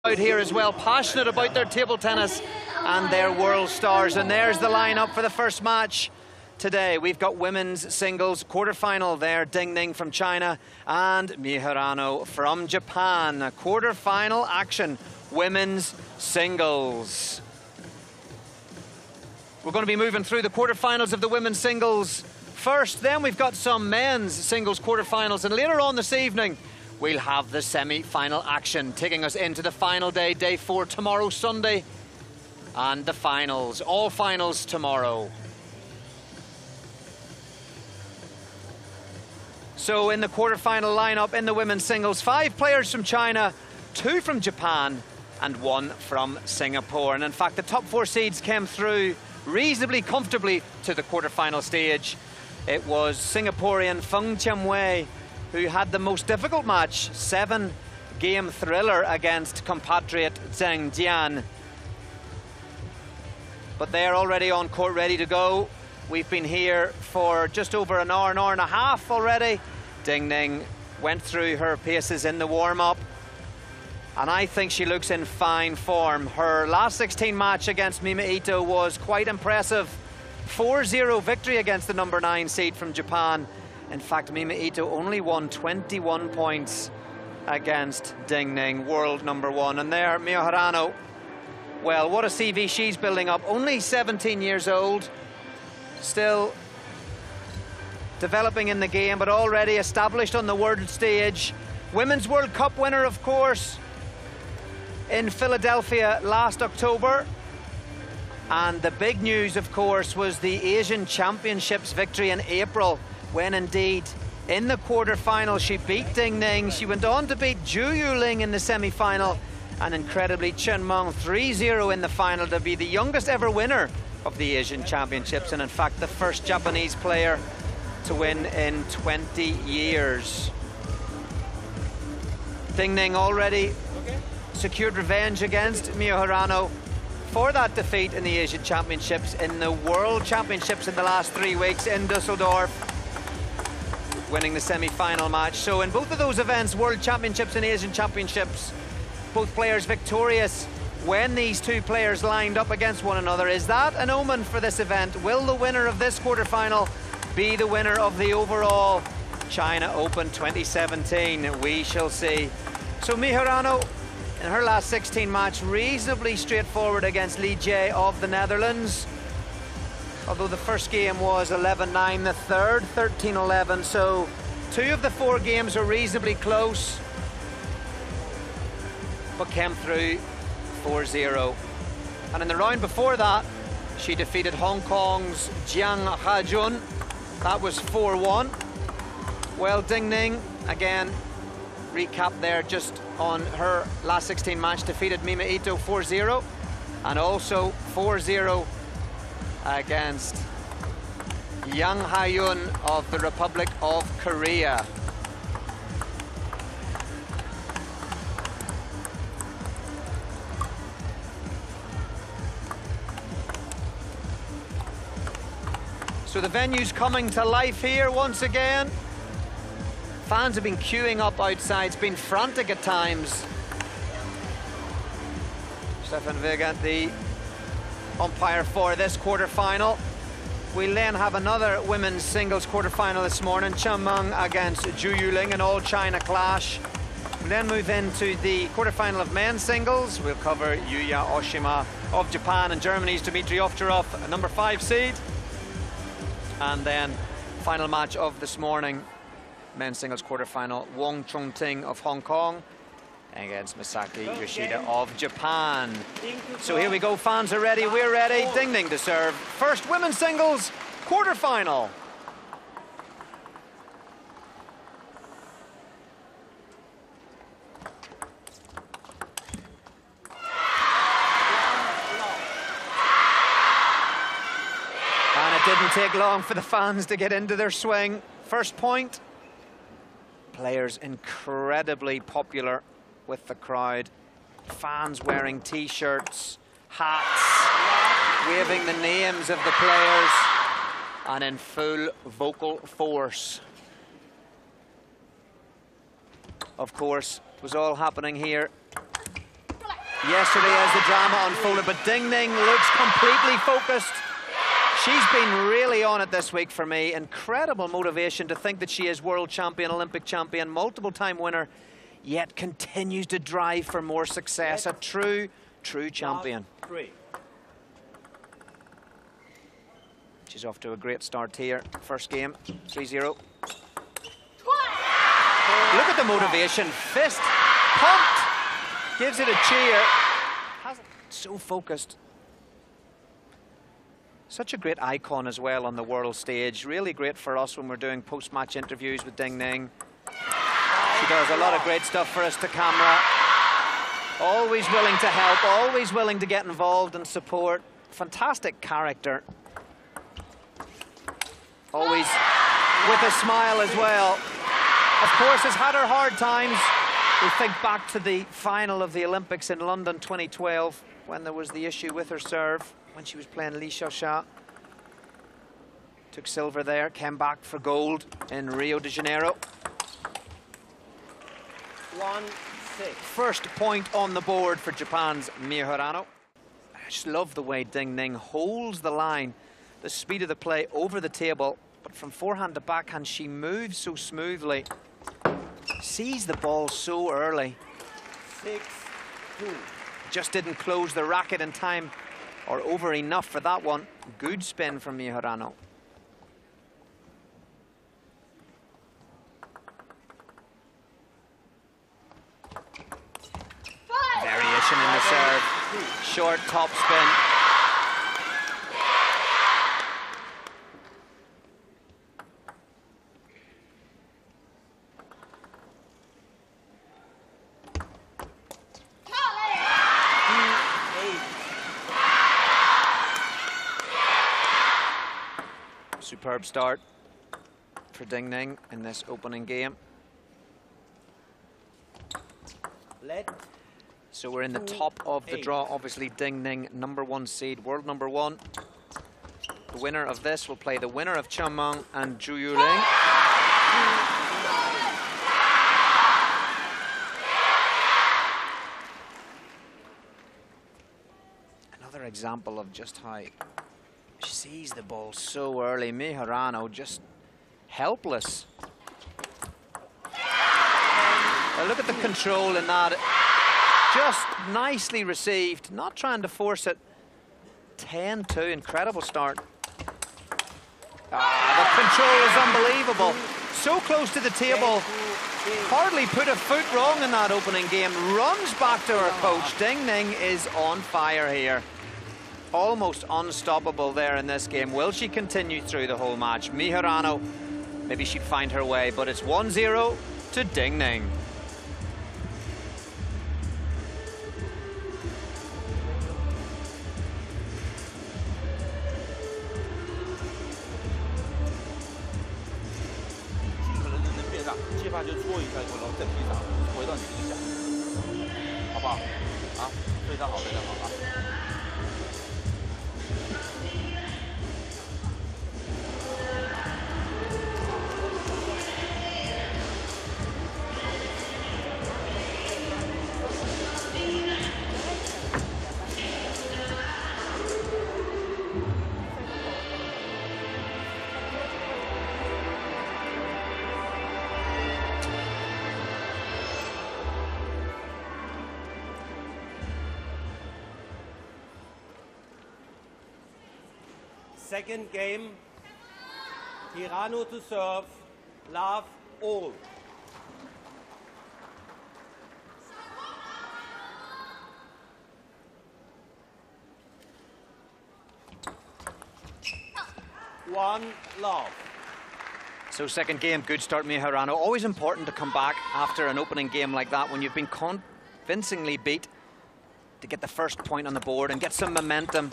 Out here as well, passionate about their table tennis and their world stars. And there's the lineup for the first match today. We've got women's singles quarterfinal there, Ding Ning from China and Miyu Hirano from Japan. A quarterfinal action, women's singles. We're going to be moving through the quarterfinals of the women's singles first. Then we've got some men's singles quarterfinals, and later on this evening we'll have the semi-final action, taking us into the final day, day 4 tomorrow, Sunday, and the finals, all finals tomorrow. So in the quarterfinal lineup in the women's singles, 5 players from China, 2 from Japan, and 1 from Singapore. And in fact, the top 4 seeds came through reasonably comfortably to the quarterfinal stage. It was Singaporean Feng Chiam-wei who had the most difficult match, 7-game thriller against compatriot Zheng Jian. But they're already on court, ready to go. We've been here for just over an hour and a half already. Ding Ning went through her paces in the warm-up, and I think she looks in fine form. Her last 16 match against Mima Ito was quite impressive. 4-0 victory against the number 9 seed from Japan. In fact, Mima Ito only won 21 points against Ding Ning, world number 1. And there, Miyu Hirano, well, what a CV she's building up. Only 17 years old, still developing in the game, but already established on the world stage. Women's World Cup winner, of course, in Philadelphia last October. And the big news, of course, was the Asian Championships victory in April, when indeed in the quarter-final she beat Ding Ning. She went on to beat Zhu Yuling in the semi-final, and incredibly Chen Meng 3-0 in the final to be the youngest ever winner of the Asian Championships, and in fact the first Japanese player to win in 20 years. Ding Ning already secured revenge against Miyu Hirano for that defeat in the Asian Championships, in the World Championships in the last 3 weeks in Dusseldorf, winning the semi-final match. So in both of those events, World Championships and Asian Championships, both players victorious when these 2 players lined up against one another. Is that an omen for this event? Will the winner of this quarterfinal be the winner of the overall China Open 2017? We shall see. So Miyu Hirano, in her last 16 match, reasonably straightforward against Li Jie of the Netherlands. Although the first game was 11-9, the third 13-11, so 2 of the 4 games were reasonably close, but came through 4-0. And in the round before that, she defeated Hong Kong's Jiang Hajun. That was 4-1. Well, Ding Ning, again, recap there just on her last 16 match, defeated Mima Ito 4-0, and also 4-0 against Yang Hae-yun of the Republic of Korea. So the venue's coming to life here once again. Fans have been queuing up outside. It's been frantic at times. Stefan Vigant, the umpire for this quarterfinal. We'll then have another women's singles quarterfinal this morning, Chen Meng against Zhu Yuling, an all-China clash. We'll then move into the quarterfinal of men's singles. We'll cover Yuya Oshima of Japan and Germany's Dmitry Ovtcharov, a number 5 seed. And then final match of this morning, men's singles quarterfinal, Wong Chong-ting of Hong Kong against Misaki Yoshida of Japan. So here we go, fans are ready, we're ready. Ding Ning to serve. First women's singles quarterfinal. And it didn't take long for the fans to get into their swing. First point. Players incredibly popular with the crowd. Fans wearing t-shirts, hats, waving the names of the players, and in full vocal force. Of course, it was all happening here yesterday as the drama unfolded, but Ding Ning looks completely focused. She's been really on it this week for me. Incredible motivation to think that she is world champion, Olympic champion, multiple-time winner, yet continues to drive for more success. A true champion. She's off to a great start here. First game, 3-0. Look at the motivation. Fist pumped. Gives it a cheer. So focused. Such a great icon as well on the world stage. Really great for us when we're doing post-match interviews with Ding Ning. She does a lot of great stuff for us to camera. Always willing to help, always willing to get involved and support. Fantastic character. Always with a smile as well. Of course, has had her hard times. We think back to the final of the Olympics in London 2012 when there was the issue with her serve when she was playing Li Xiaosha. Took silver there, came back for gold in Rio de Janeiro. 1-6. First point on the board for Japan's Miyu Hirano. I just love the way Ding Ning holds the line, the speed of the play over the table, but from forehand to backhand she moves so smoothly, sees the ball so early. 6-2. Just didn't close the racket in time or over enough for that one. Good spin from Miyu Hirano. Variation in the serve. Short top spin. Superb start for Ding Ning in this opening game. So we're in the top of the draw. Obviously, Ding Ning, #1 seed, world #1. The winner of this will play the winner of Chen Meng and Zhu Yuling. Another example of just how she sees the ball so early. Miyu Hirano just helpless. Well, look at the control in that. Just nicely received, not trying to force it. 10-2, incredible start. The control is unbelievable. So close to the table, hardly put a foot wrong in that opening game. Runs back to her coach. Ding Ning is on fire here. Almost unstoppable there in this game. Will she continue through the whole match? Miyu Hirano, maybe she'd find her way, but it's 1-0 to Ding Ning. Second game, Hirano to serve, love all. One love. So second game, good start, Miyu Hirano. Always important to come back after an opening game like that when you've been convincingly beat to get the first point on the board and get some momentum.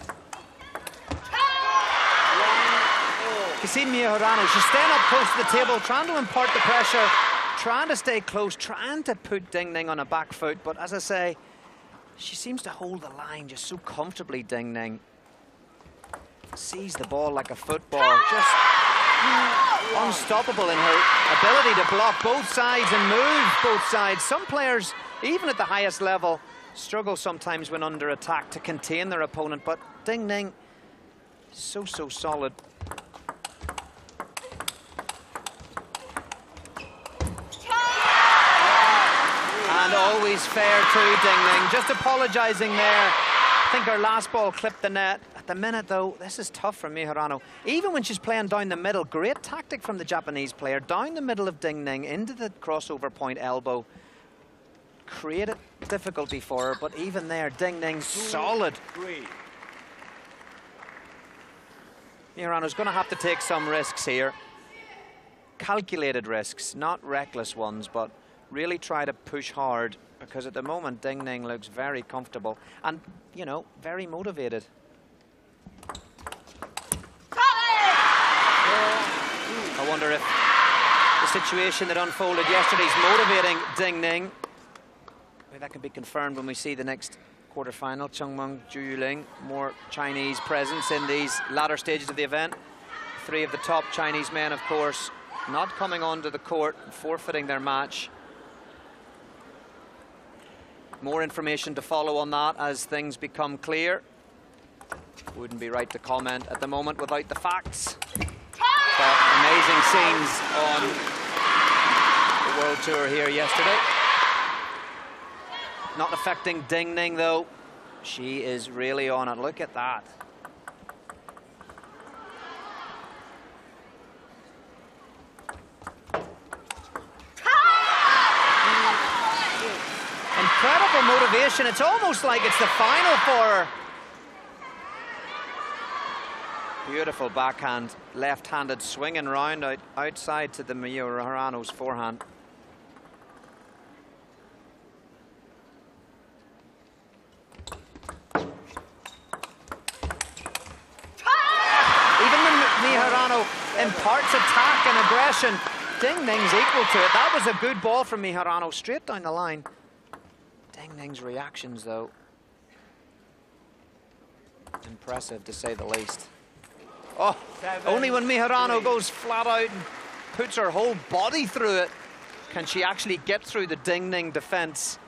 You see Miyu Hirano, she's staying up close to the table, trying to impart the pressure, trying to stay close, trying to put Ding Ning on a back foot. But as I say, she seems to hold the line just so comfortably, Ding Ning. Sees the ball like a football, just unstoppable in her ability to block both sides and move both sides. Some players, even at the highest level, struggle sometimes when under attack to contain their opponent, but Ding Ning, so solid. And always fair to Ding Ning. Just apologising there. I think her last ball clipped the net. At the minute, though, this is tough for Miharano. Even when she's playing down the middle, great tactic from the Japanese player. Down the middle of Ding Ning, into the crossover point elbow. Created difficulty for her, but even there, Ding Ning's solid. Miharano's going to have to take some risks here. Calculated risks, not reckless ones, but really try to push hard, because at the moment Ding Ning looks very comfortable and, you know, very motivated. I wonder if the situation that unfolded yesterday is motivating Ding Ning. Maybe that can be confirmed when we see the next quarter-final. Chungmung, Zhu Yuling, more Chinese presence in these latter stages of the event. 3 of the top Chinese men, of course, not coming onto the court, forfeiting their match. More information to follow on that as things become clear. Wouldn't be right to comment at the moment without the facts. But amazing scenes on the World Tour here yesterday. Not affecting Ding Ning, though. She is really on it. Look at that. Incredible motivation. It's almost like it's the final for her. Beautiful backhand, left-handed, swinging round outside to the Miharano's forehand. Even when Miharano imparts attack and aggression, Ding Ning's equal to it. That was a good ball from Miharano, straight down the line. Ding Ning's reactions, though, impressive to say the least. Oh, only when Miharano goes flat out and puts her whole body through it can she actually get through the Ding Ning defense.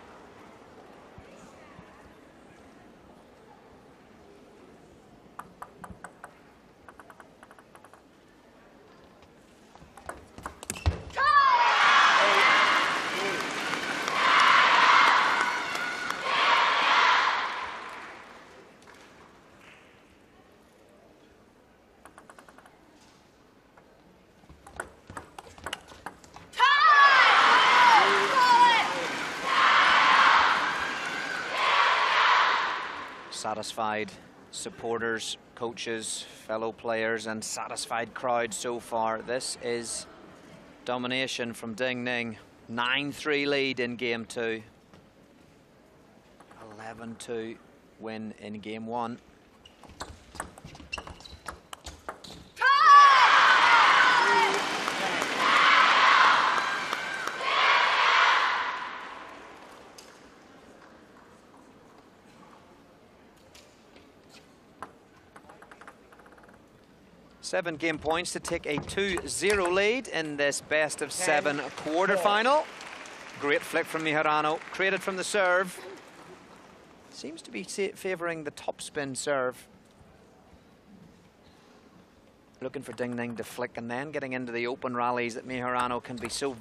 Satisfied supporters, coaches, fellow players, and satisfied crowd so far. This is domination from Ding Ning. 9-3 lead in game 2. 11-2 win in game 1. Seven game points to take a 2-0 lead in this best-of-7 quarter-final. Great flick from Miharano, created from the serve. Seems to be favouring the topspin serve. Looking for Ding Ning to flick and then getting into the open rallies that Miharano can be so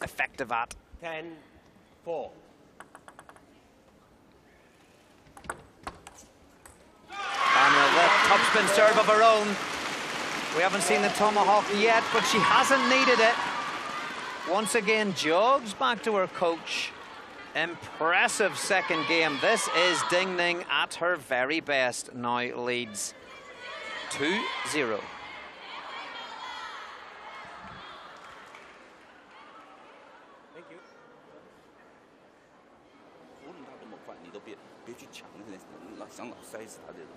effective at. 10-4. And the topspin serve of her own. We haven't seen the tomahawk yet, but she hasn't needed it. Once again, jogs back to her coach. Impressive second game. This is Ding Ning at her very best. Now leads 2-0. Thank you. 无论他多么快，你都别去抢想老塞死他这种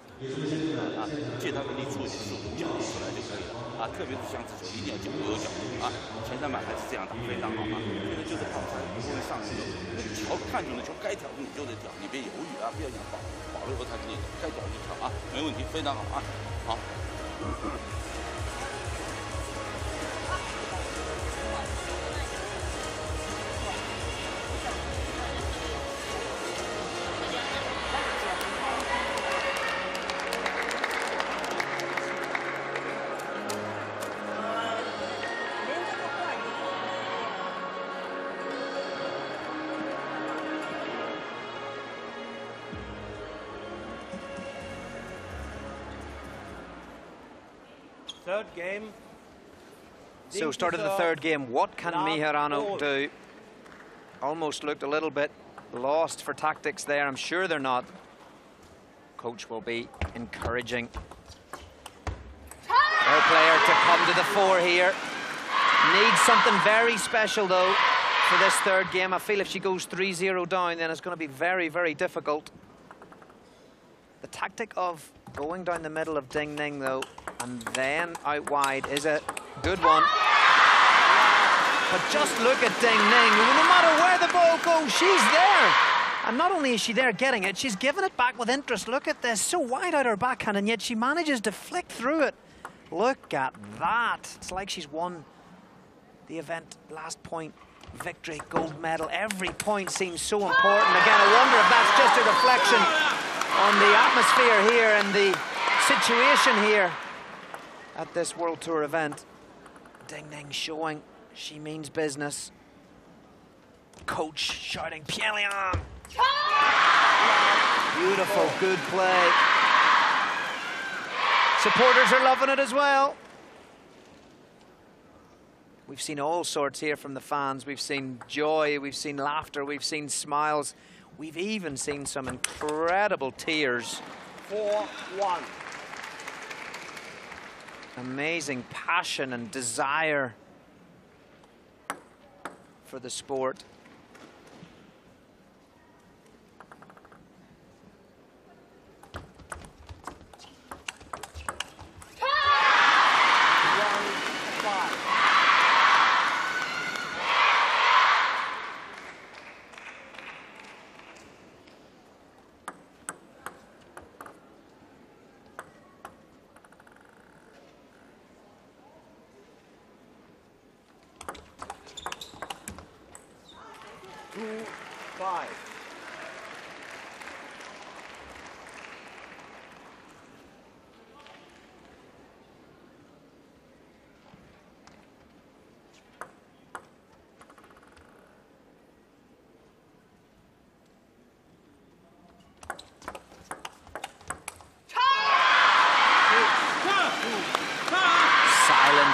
啊，借他的力出一点速度，角度出来就可以了啊。特别是相持球一定要角度有角度啊。前3板还是这样打，非常好嘛。这个就是靠他不会上球，球看准了球该挑你就得挑，你别犹豫啊，不要想保留和他那个该挑就挑啊，没问题，非常好啊，好。Third game. So start of the third game. What can Miharano do? Almost looked a little bit lost for tactics there. I'm sure they're not. Coach will be encouraging her player to come to the fore here. Needs something very special though for this third game. I feel if she goes 3-0 down, then it's going to be very, very difficult. The tactic of going down the middle of Ding Ning though, and then out wide is a good one. But just look at Ding Ning. No matter where the ball goes, she's there. And not only is she there getting it, she's giving it back with interest. Look at this, so wide out her backhand, and yet she manages to flick through it. Look at that. It's like she's won the event. Last point, victory, gold medal. Every point seems so important. Again, I wonder if that's just a reflection on the atmosphere here and the situation here at this World Tour event. Ding Ning showing she means business. Coach shouting, Pyongyang! Beautiful, good play. Supporters are loving it as well. We've seen all sorts here from the fans. We've seen joy, we've seen laughter, we've seen smiles. We've even seen some incredible tears. 4-1. Amazing passion and desire for the sport.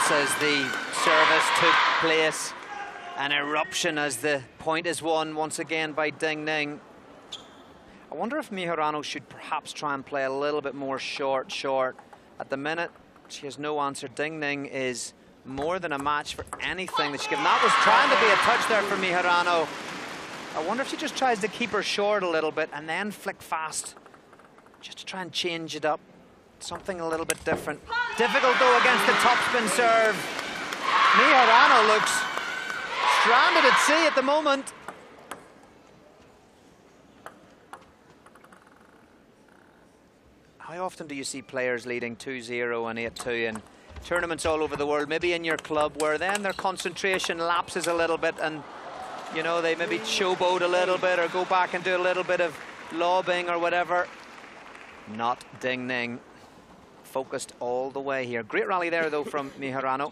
As the service took place, an eruption as the point is won once again by Ding Ning. I wonder if Miharano should perhaps try and play a little bit more short. At the minute, she has no answer. Ding Ning is more than a match for anything that she's given. That was trying to be a touch there for Miharano. I wonder if she just tries to keep her short a little bit and then flick fast, just to try and change it up. Something a little bit different. Difficult though against the topspin serve. Miharano looks stranded at sea at the moment. How often do you see players leading 2-0 and 8-2 in tournaments all over the world, maybe in your club, where then their concentration lapses a little bit and, you know, they maybe showboat a little bit or go back and do a little bit of lobbing or whatever? Not Ding Ning. Focused all the way here. Great rally there though from Miharano.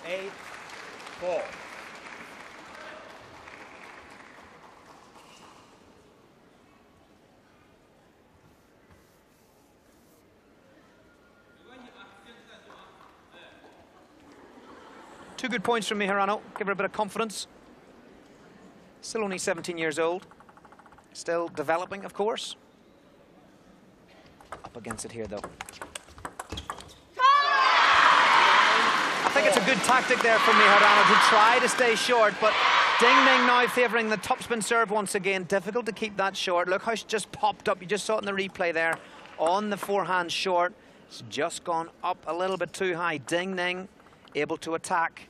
Eight, 4. Two good points from Miharano. Give her a bit of confidence. Still only 17 years old. Still developing, of course. Up against it here, though. I think it's a good tactic there for Miharano to try to stay short, but Ding Ning now favouring the topspin serve once again. Difficult to keep that short. Look how she just popped up. You just saw it in the replay there. On the forehand short. It's just gone up a little bit too high. Ding Ning able to attack.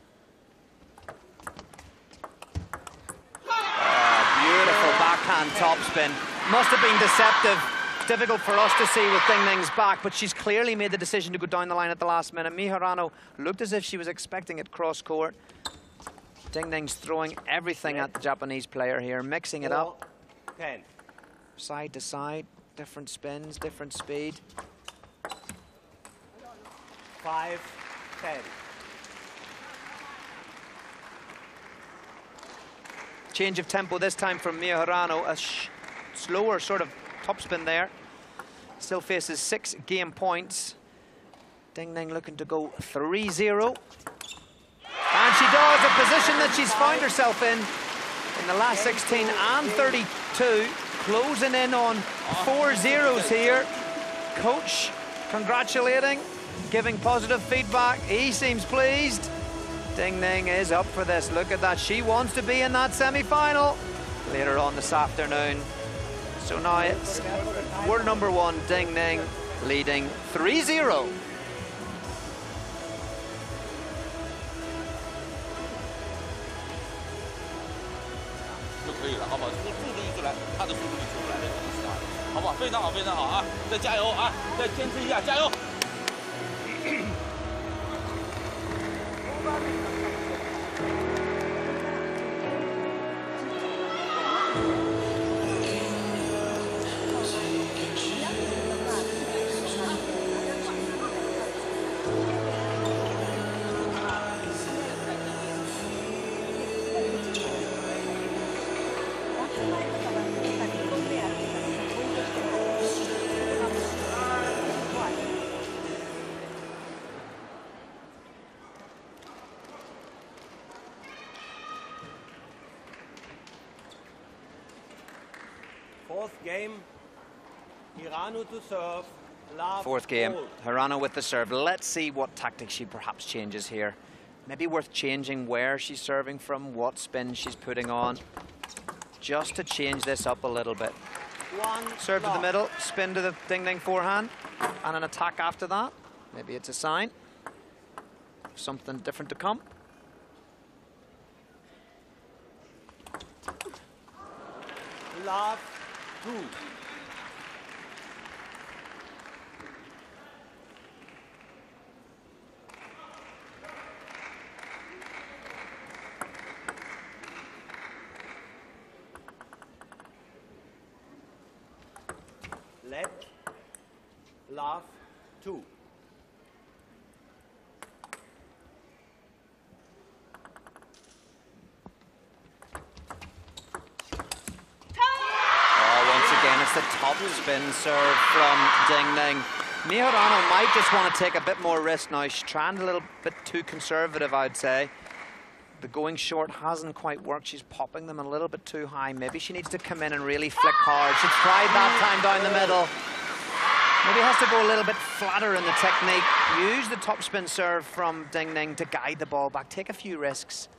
Beautiful backhand topspin. Must have been deceptive. Difficult for us to see with Ding Ning's back, but she's clearly made the decision to go down the line at the last minute. Miharano looked as if she was expecting it cross court. Ding Ning's throwing everything at the Japanese player here, mixing it up. 10. Side to side, different spins, different speed. 5-10. Change of tempo this time from Mia Hirano. A slower sort of topspin there. Still faces 6 game points. Ding Ning looking to go 3-0. And she does, a position that she's found herself in the last 16 and 32. Closing in on 4 zeros here. Coach congratulating, giving positive feedback. He seems pleased. Ding Ning is up for this. Look at that. She wants to be in that semi-final later on this afternoon. So now it's world number 1, Ding Ning, leading 3-0. Fourth game, Hirano to serve. Fourth game, Hirano with the serve. Let's see what tactics she perhaps changes here. Maybe worth changing where she's serving from, what spin she's putting on, just to change this up a little bit. Serve to the middle, spin to the Ding Ning forehand, and an attack after that. Maybe it's a sign of something different to come. Love 2. Let love 2. It's the top spin serve from Ding Ning. Mia Hirano might just want to take a bit more risk now. She's trying a little bit too conservative, I'd say. The going short hasn't quite worked. She's popping them a little bit too high. Maybe she needs to come in and really flick hard. She tried that time down the middle. Maybe has to go a little bit flatter in the technique. Use the top spin serve from Ding Ning to guide the ball back. Take a few risks.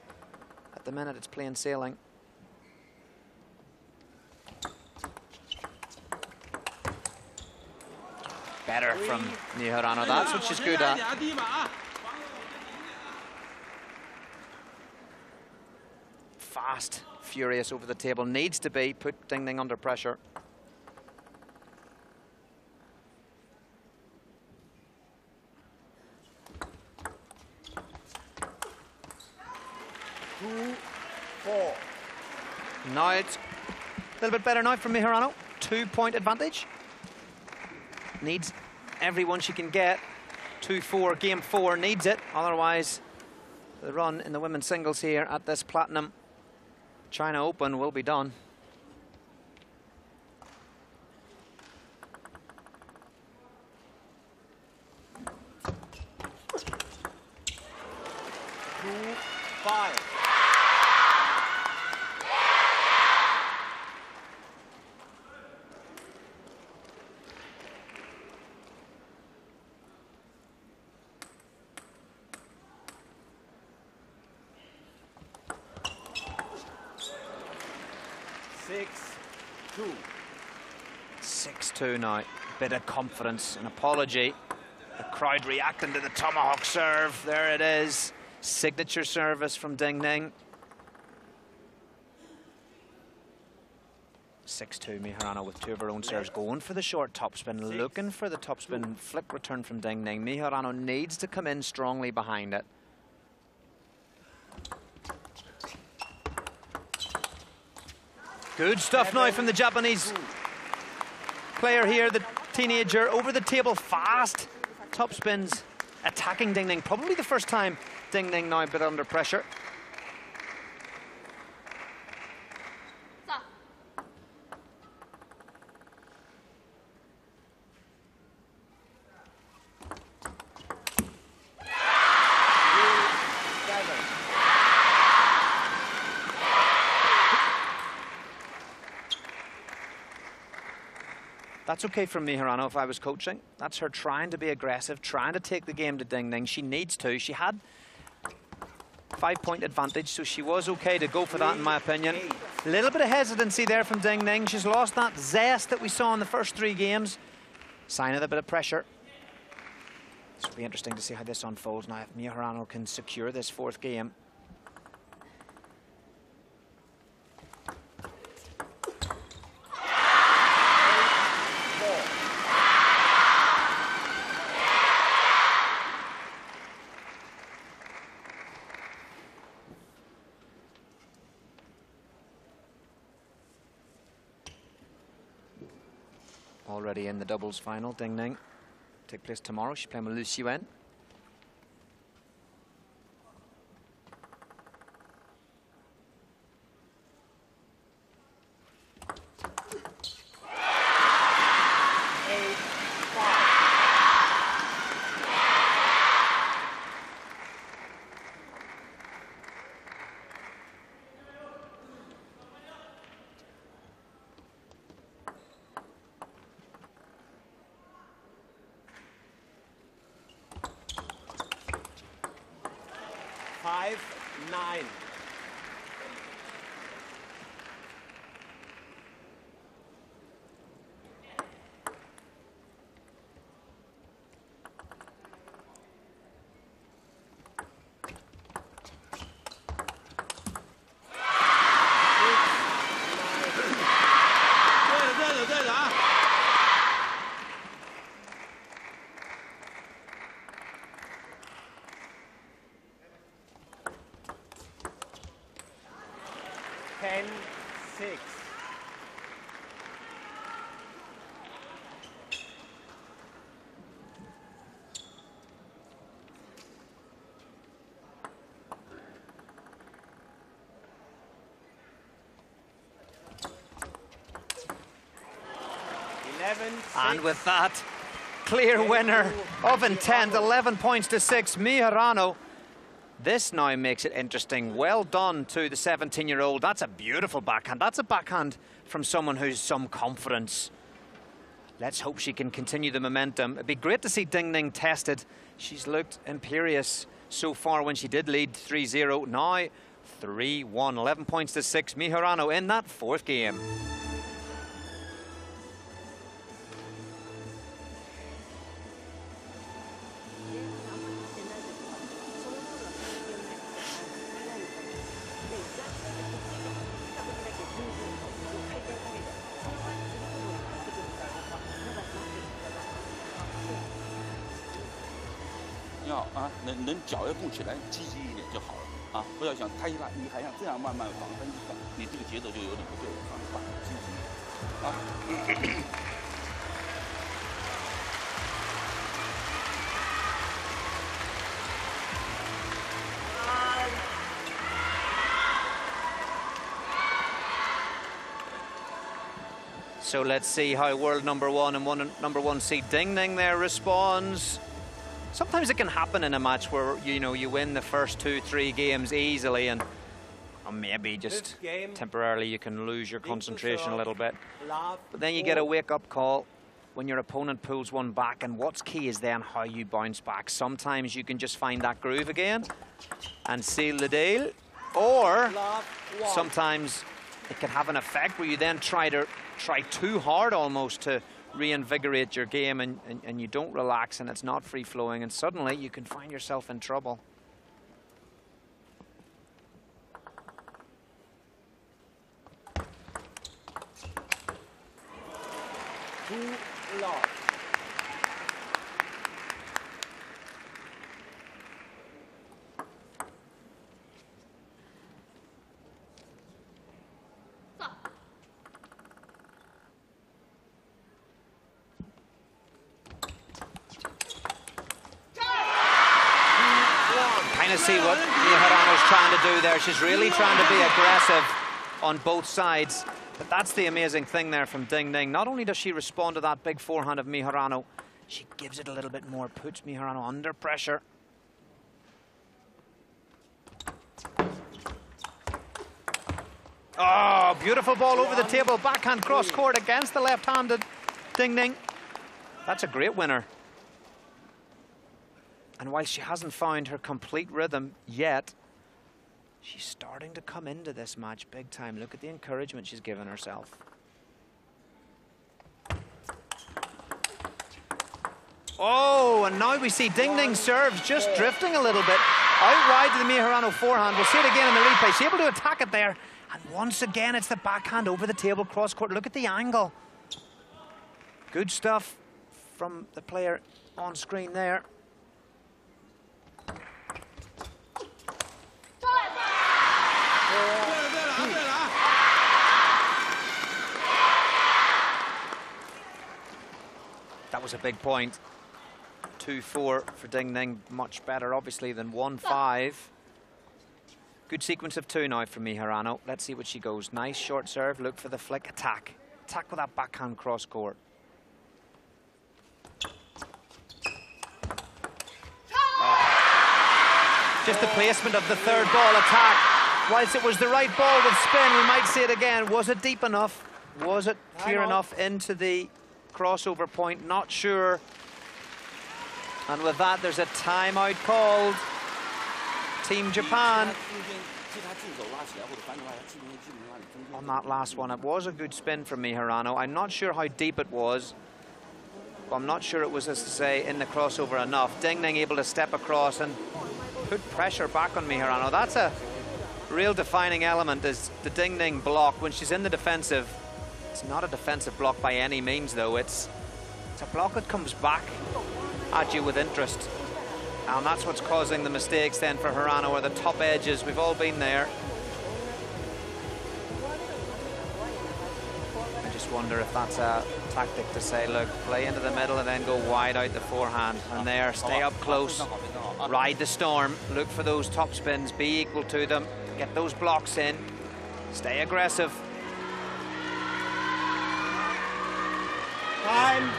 At the minute, it's plain sailing. Better from Mia Hirano. That's what she's good at. Fast, furious over the table. Needs to be. Put Ding Ning under pressure. Now it's a little bit better now from Mia Hirano. 2-point advantage. Needs everyone she can get. 2-4, game 4 needs it. Otherwise, the run in the women's singles here at this Platinum China Open will be done. Two. 6-2 now. Bit of confidence, an apology. The crowd reacting to the tomahawk serve. There it is. Signature service from Ding Ning. 6-2, Mia Hirano with 2 of her own serves. Going for the short topspin, looking for the topspin flick return from Ding Ning. Mia Hirano needs to come in strongly behind it. Good stuff now from the Japanese player here, the teenager, over the table fast. Top spins, attacking Ding Ning. Probably the first time Ding Ning now a bit under pressure. That's okay for Miharano if I was coaching. That's her trying to be aggressive, trying to take the game to Ding Ning. She needs to. She had 5-point advantage, so she was okay to go for that, in my opinion. A little bit of hesitancy there from Ding Ning. She's lost that zest that we saw in the first 3 games. Sign of a bit of pressure. This will be interesting to see how this unfolds now if Miharano can secure this 4th game. Already in the doubles final, Ding Ning. Take place tomorrow. She's playing with Liu Xuen. And with that, clear winner of intent, 11 points to 6, Miharano. This now makes it interesting. Well done to the 17-year-old. That's a beautiful backhand. That's a backhand from someone who's some confidence. Let's hope she can continue the momentum. It'd be great to see Ding Ning tested. She's looked imperious so far when she did lead 3-0. Now 3-1, 11 points to 6. Miharano in that 4th game.能脚要动起来，积极一点就好了啊！不要想他一拉，你还想这样慢慢放，你这个节奏就有点不对了，积极啊！So let's see how world #1 and #1 seed Ding Ning there responds. Sometimes it can happen in a match where, you know, you win the first 2-3 games easily and maybe just temporarily you can lose your concentration a little bit. But then you get a wake-up call when your opponent pulls one back, and what's key is then how you bounce back. Sometimes you can just find that groove again and seal the deal, or sometimes it can have an effect where you then try too hard almost to reinvigorate your game, and you don't relax, and it's not free-flowing, and suddenly you can find yourself in trouble. See what Miharano's trying to do there. She's really trying to be aggressive on both sides. But that's the amazing thing there from Ding Ning. Not only does she respond to that big forehand of Miharano, she gives it a little bit more, puts Miharano under pressure. Oh, beautiful ball over the table. Backhand cross court against the left-handed 丁寧. That's a great winner. And while she hasn't found her complete rhythm yet, she's starting to come into this match big time. Look at the encouragement she's given herself. Oh, and now we see丁寧serves just drifting a little bit. Out wide to the Mia Hirano forehand. We'll see it again in the replay. She's able to attack it there. And once again, it's the backhand over the table, cross court. Look at the angle. Good stuff from the player on screen there. That was a big point. 2-4 for丁寧, much better obviously than 1-5. Good sequence of 2 now from Mia Hirano. Let's see what she goes. Nice short serve, look for the flick, attack. Attack with that backhand cross court. Oh. Just the placement of the third ball attack. Whilst it was the right ball with spin, we might see it again. Was it deep enough? Was it clear enough into the crossover point? Not sure. And with that, there's a timeout called. Team Japan. On that last one, it was a good spin from Mia Hirano. I'm not sure how deep it was. But I'm not sure it was, as to say, in the crossover enough.丁寧able to step across and put pressure back on Mia Hirano. That's a real defining element, is the丁寧block when she's in the defensive. It's not a defensive block by any means, though. It's a block that comes back at you with interest. And that's what's causing the mistakes then for Hirano, or the top edges. We've all been there. I just wonder if that's a tactic to say, look, play into the middle and then go wide out the forehand. And there, stay up close, ride the storm, look for those top spins, be equal to them, get those blocks in, stay aggressive. Time.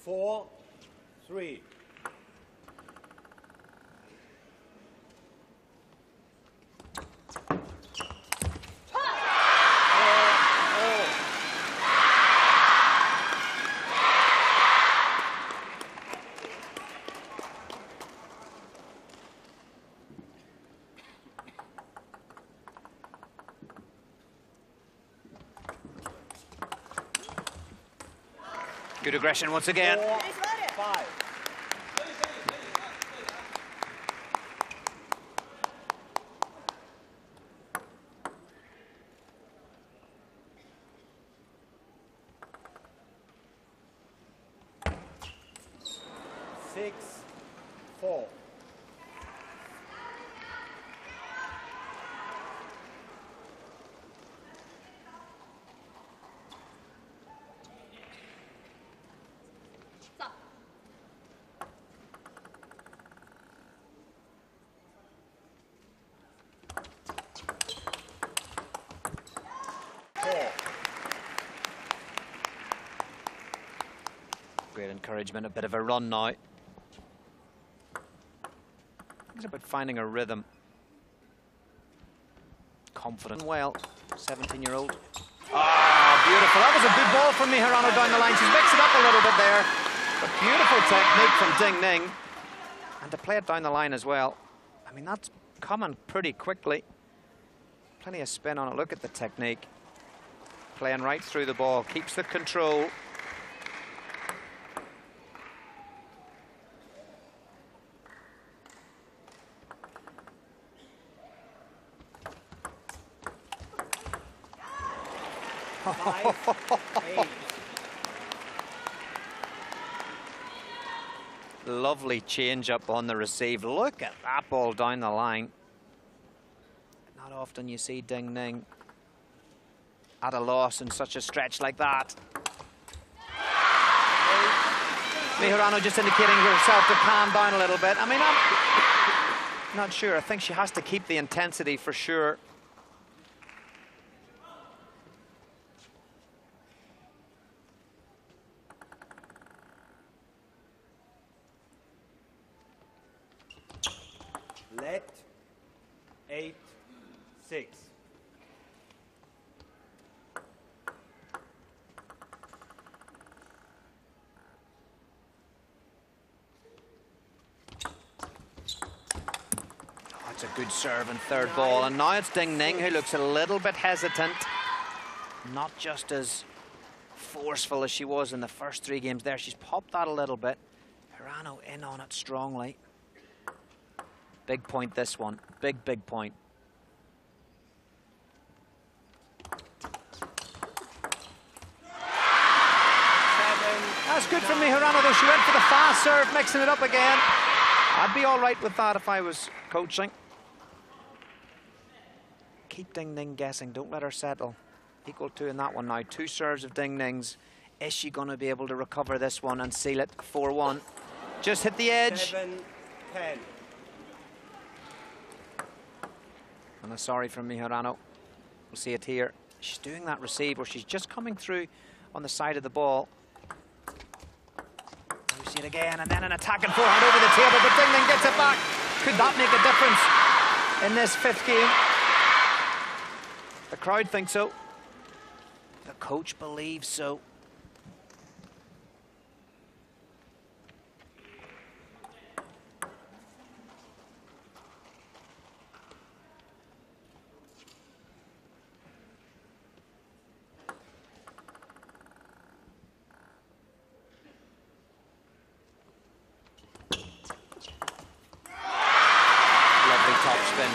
Four, 3. Good aggression once again. 4, 5. Six, 4. Great encouragement, a bit of a run now. It's about finding a rhythm. Confident. Well, 17-year-old. Ah, beautiful. That was a good ball from Mia Hirano down the line. She's mixed it up a little bit there. But beautiful technique from丁寧. And to play it down the line as well. I mean, that's coming pretty quickly. Plenty of spin on it. Look at the technique. Playing right through the ball. Keeps the control. Lovely change up on the receive. Look at that ball down the line. Not often you see丁寧at a loss in such a stretch like that. Mia Hirano just indicating herself to calm down a little bit. I mean, I'm not sure. I think she has to keep the intensity for sure. Let 8-6. It's a good serve and third ball, and now it's Ding Ning who looks a little bit hesitant, not just as forceful as she was in the first 3 games there. She's popped that a little bit. Hirano in on it strongly. Big point, this one. Big point. That's good from Hirano, though. She went for the fast serve, mixing it up again. I'd be all right with that if I was coaching. Keep Ding Ning guessing. Don't let her settle. Equal 2 in that one now. 2 serves of Ding Ning's. Is she going to be able to recover this one and seal it? 4-1. Just hit the edge. 7-10. And a sorry from Hirano. We'll see it here. She's doing that receive where she's just coming through on the side of the ball. We see it again, and then an attacking forehand over the table, but Ding Ning gets it back. Could that make a difference in this 5th game? The crowd thinks so. The coach believes so.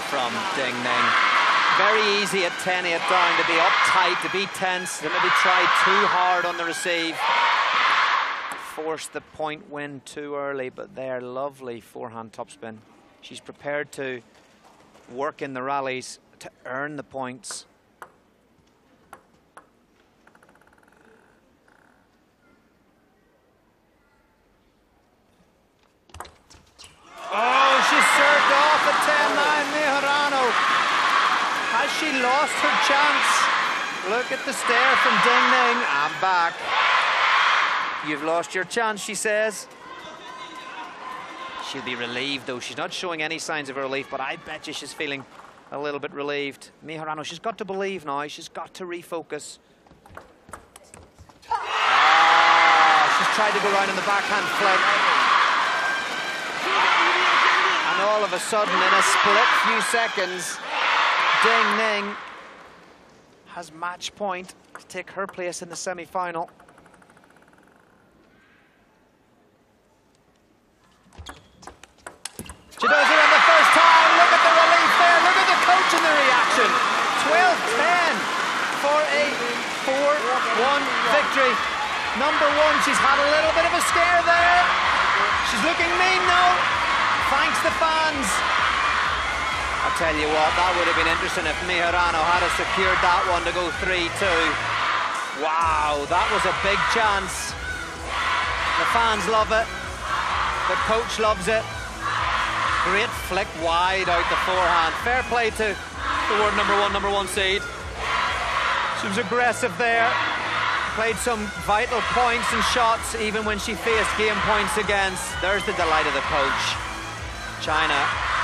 From Ding Ning. Very easy at 10-8 down to be uptight, to be tense, to maybe try too hard on the receive. Force the point win too early, but there, lovely forehand topspin. She's prepared to work in the rallies to earn the points. Oh, she served off at 10-9, Hirano. Has she lost her chance? Look at the stare from Ding Ning. I'm back. You've lost your chance, she says. She'll be relieved, though. She's not showing any signs of relief, but I bet you she's feeling a little bit relieved. Hirano, she's got to believe now. She's got to refocus. She's tried to go round in the backhand flick. And all of a sudden, in a split few seconds, Ding Ning has match point to take her place in the semi-final. She does it on the first time. Look at the relief there. Look at the coach and the reaction. 12-10 for a 4-1 victory. Number 1, she's had a little bit of a scare there. She's looking mean now. Thanks the fans. I'll tell you what, that would have been interesting if Hirano had secured that one to go 3-2. Wow, that was a big chance. The fans love it. The coach loves it. Great flick wide out the forehand. Fair play to the world number one seed. She was aggressive there. Played some vital points and shots even when she faced game points against. There's the delight of the coach. China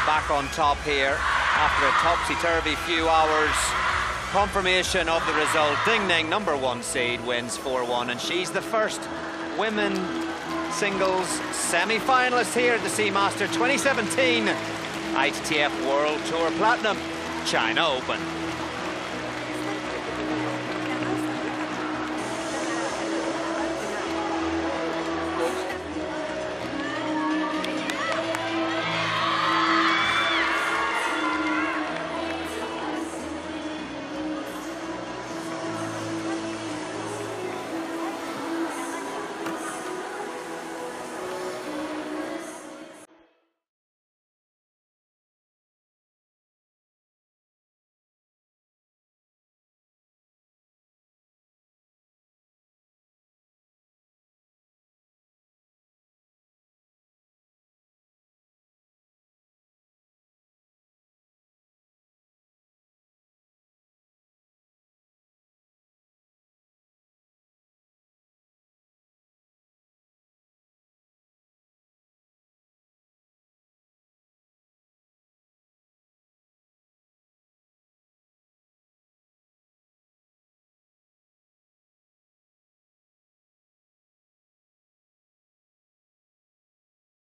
back on top here after a topsy-turvy few hours. Confirmation of the result. Ding Ning, number 1 seed, wins 4-1, and she's the first women singles semi-finalist here at the Seamaster 2017 ITTF World Tour Platinum China Open.